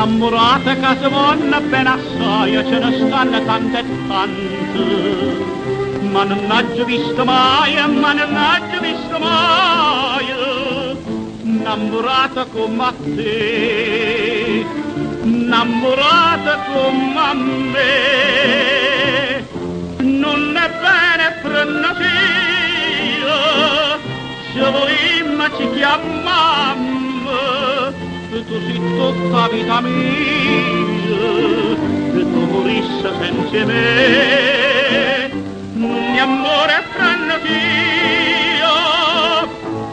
innamorate che si vanno ben assai, ce ne stanno tante e tante, ma non ho visto mai, innamorata come te, innamorata come a me. Non è bene prendere, se vogliamo ci chiamiamo, tu sei tutta vita mia, e tu morissi senza me. Non è amore prendere,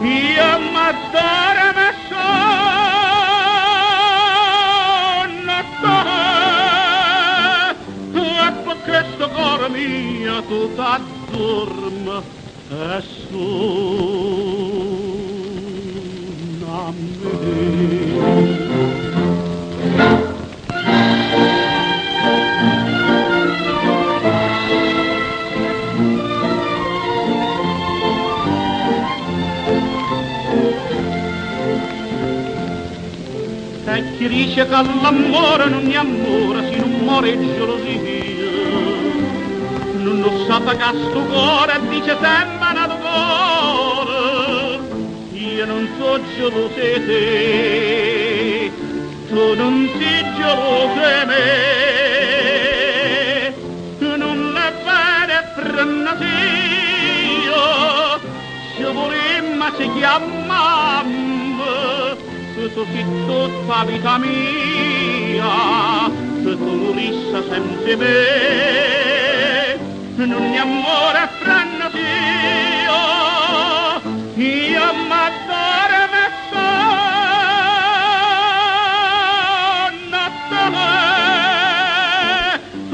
io m'adoro me sono te, e per questo cuore mio tu t'addormi e sono a me. E chi dice che l'amore non è amore, si non muore gelosia, non lo sa che sto cuore dice sempre un cuore, io non so geloso di te, tu non sei geloso di me, non è bene prendere, se vorremmo ci chiamiamo, tu sei tutta vita mia, tu morissi senza me. Non è amore prendere, io m'adoro me sono te, e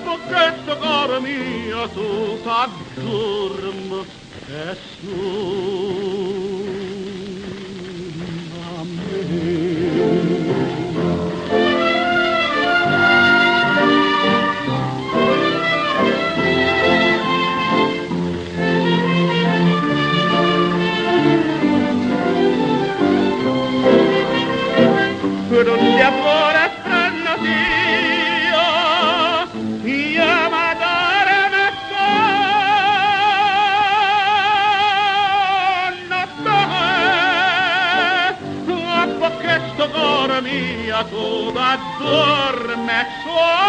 per questo cuore mio tu t'addormi e sono a me. Non di amore prendere, io m'adoro me sono te, e per questo cuore mio tu t'addormi e sono